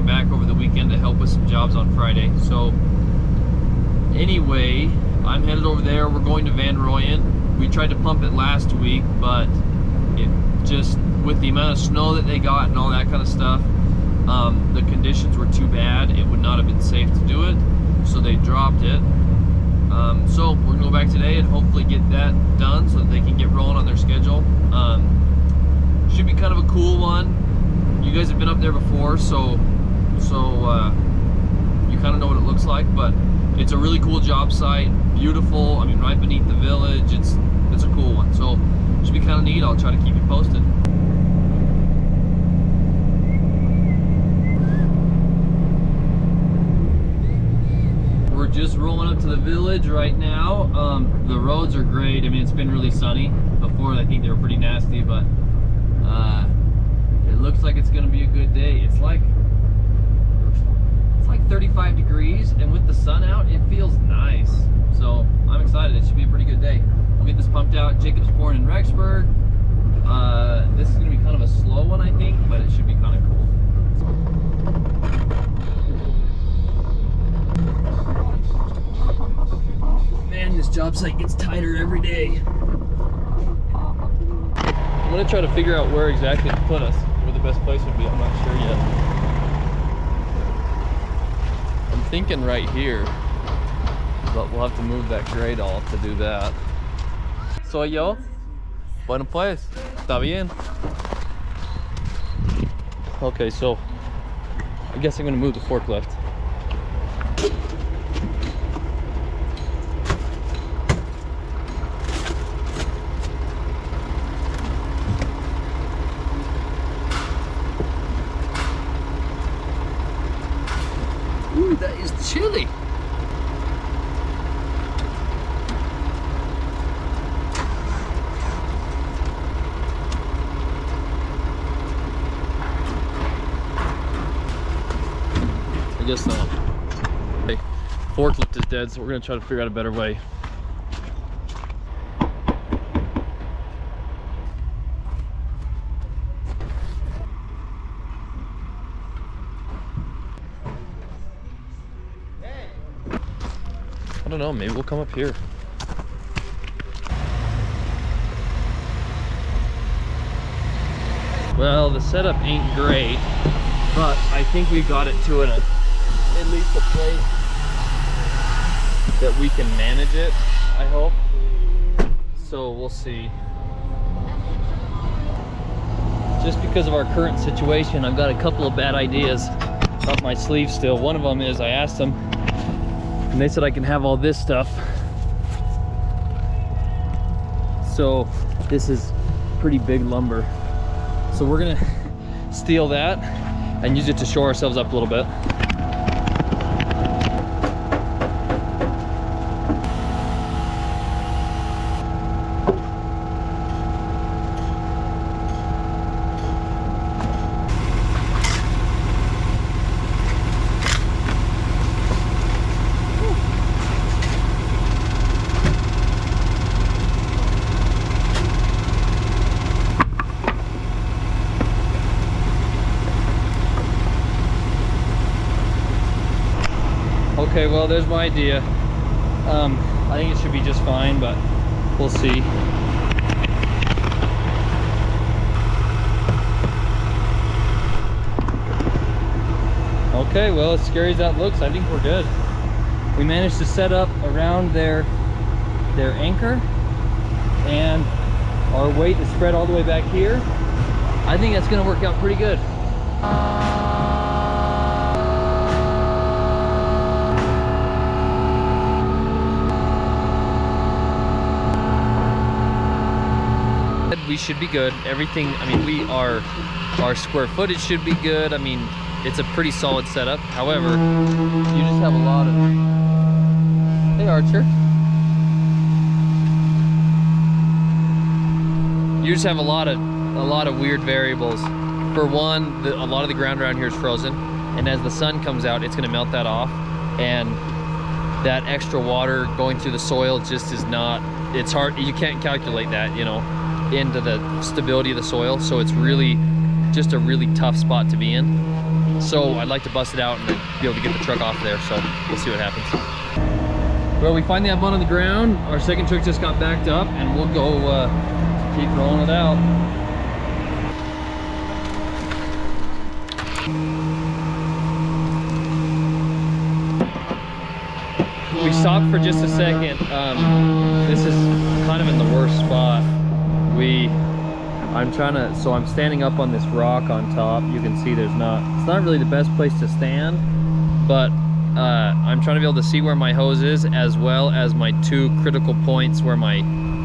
came back over the weekend to help with some jobs on Friday. So anyway, I'm headed over there. We're going to Van Royen. We tried to pump it last week, but it just, with the amount of snow that they got and all that kind of stuff, the conditions were too bad. It would not have been safe to do it, so they dropped it. So we're gonna go back today and hopefully get that done so that they can get rolling on their schedule. Should be kind of a cool one. You guys have been up there before, so you kind of know what it looks like, but it's a really cool job site, beautiful. I mean, right beneath the village. It's a cool one, so it should be kind of neat. I'll try to keep you posted. We're just rolling up to the village right now. The roads are great. I mean, it's been really sunny. Before, I think they were pretty nasty, but it looks like it's gonna be a good day. It's like 35 degrees, and with the sun out, it feels nice. So I'm excited. It should be a pretty good day. We'll get this pumped out. Jacob's pouring in Rexburg. This is gonna be kind of a slow one, I think, but it should be kind of cool. Man, this job site gets tighter every day. I'm gonna try to figure out where exactly to put us, where the best place would be. I'm not sure yet. I'm thinking right here, but we'll have to move that grade all to do that. Soy yo? Bueno pues, está bien. Okay, so I guess I'm gonna move the forklift. Ooh, that is chilly. I guess so. Okay, forklift is dead, so we're gonna try to figure out a better way. I don't know, maybe we'll come up here. Well, the setup ain't great, but I think we got it to at least a place that we can manage it, I hope. So we'll see. Just because of our current situation, I've got a couple of bad ideas up my sleeve still. One of them is I asked them, and they said I can have all this stuff. So this is pretty big lumber. So we're gonna steal that and use it to shore ourselves up a little bit. Okay, well, there's my idea. I think it should be just fine, but we'll see. Okay, well, as scary as that looks, I think we're good. We managed to set up around their anchor, and our weight is spread all the way back here. I think that's gonna work out pretty good. We should be good. Everything, I mean, our square footage should be good. I mean, it's a pretty solid setup. However, you just have a lot of... Hey, Archer. You just have a lot of weird variables. For one, a lot of the ground around here is frozen, and as the sun comes out, it's going to melt that off, and that extra water going through the soil just is not... It's hard. You can't calculate that, you know, into the stability of the soil. So it's really just a really tough spot to be in. So I'd like to bust it out and then be able to get the truck off there. So we'll see what happens. Well, we finally have mud on the ground. Our second truck just got backed up, and we'll go keep rolling it out. We stopped for just a second. This is kind of in the worst spot. I'm standing up on this rock on top. You can see it's not really the best place to stand, but I'm trying to be able to see where my hose is, as well as my two critical points where my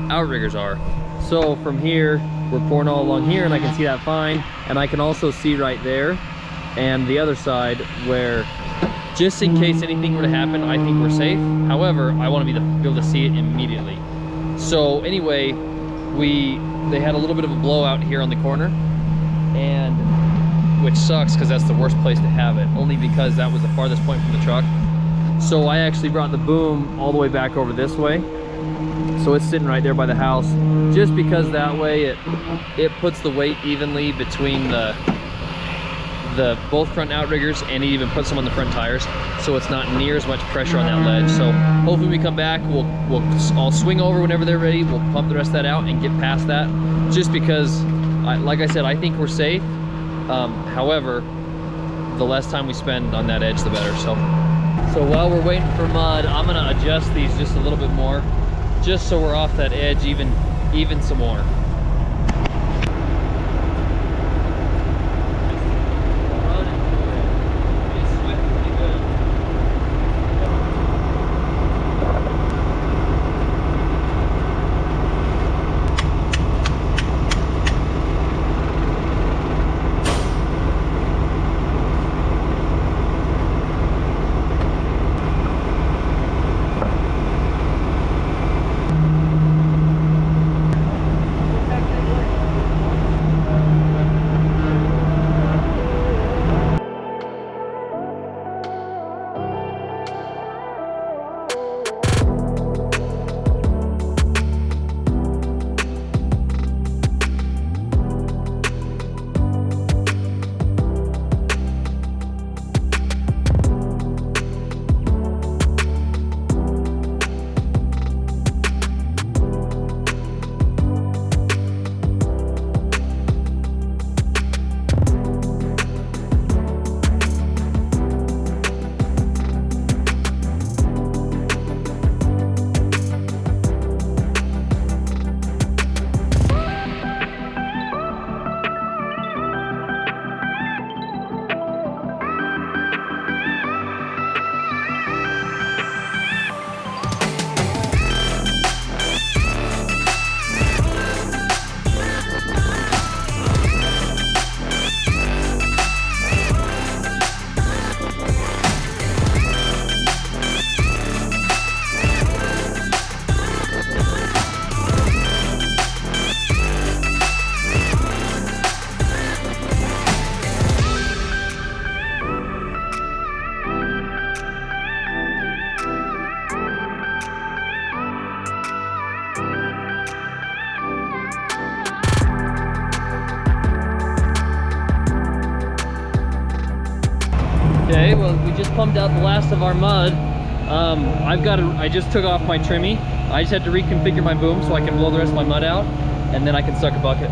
outriggers are. So from here, we're pouring all along here, and I can see that fine, and I can also see right there and the other side where, just in case anything were to happen, I think we're safe. However, I want to be able to see it immediately. So anyway, they had a little bit of a blowout here on the corner, and which sucks because that's the worst place to have it, only because that was the farthest point from the truck. So I actually brought the boom all the way back over this way, so it's sitting right there by the house, just because that way it puts the weight evenly between the both front outriggers, and it even puts them on the front tires, so it's not near as much pressure on that ledge. So hopefully we come back, I'll swing over whenever they're ready, we'll pump the rest of that out and get past that, just because like I said, I think we're safe. However, the less time we spend on that edge, the better. So while we're waiting for mud, I'm gonna adjust these just a little bit more, just so we're off that edge even some more. Okay, well, we just pumped out the last of our mud. I just took off my trimmy. I just had to reconfigure my boom so I can blow the rest of my mud out, and then I can suck a bucket.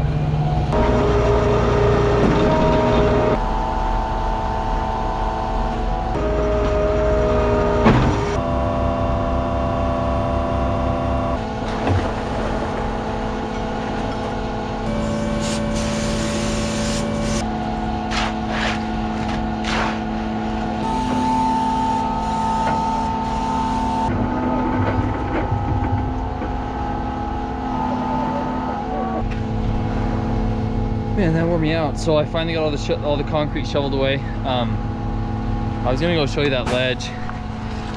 Man, that wore me out. So I finally got all the concrete shoveled away. I was gonna go show you that ledge.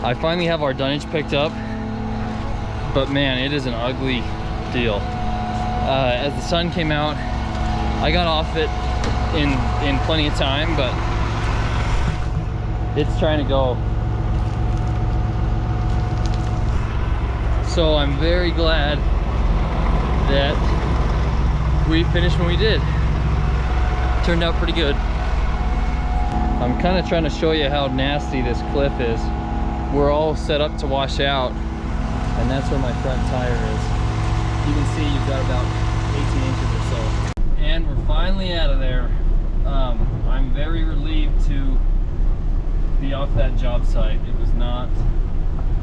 I finally have our dunnage picked up, but man, it is an ugly deal. As the sun came out, I got off it in plenty of time, but it's trying to go. So I'm very glad that we finished when we did. Turned out pretty good. I'm kind of trying to show you how nasty this cliff is. We're all set up to wash out, and that's where my front tire is. You can see you've got about 18 inches or so. And we're finally out of there. I'm very relieved to be off that job site. It was not,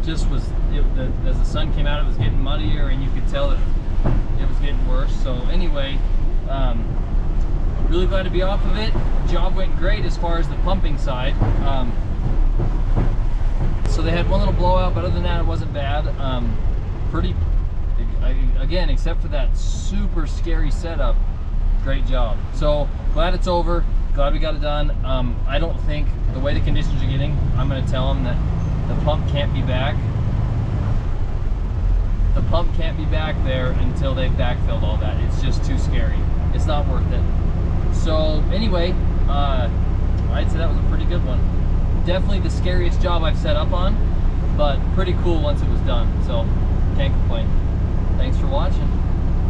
as the sun came out, it was getting muddier, and you could tell that it was getting worse. So anyway, really glad to be off of it. Job went great as far as the pumping side. So they had one little blowout, but other than that, it wasn't bad. Again, except for that super scary setup, great job. So glad it's over. Glad we got it done. I don't think, the way the conditions are getting, I'm going to tell them that the pump can't be back. The pump can't be back there until they've backfilled all that. It's just too scary. It's not worth it. So anyway, I'd say that was a pretty good one. Definitely the scariest job I've set up on, but pretty cool once it was done. So can't complain. Thanks for watching.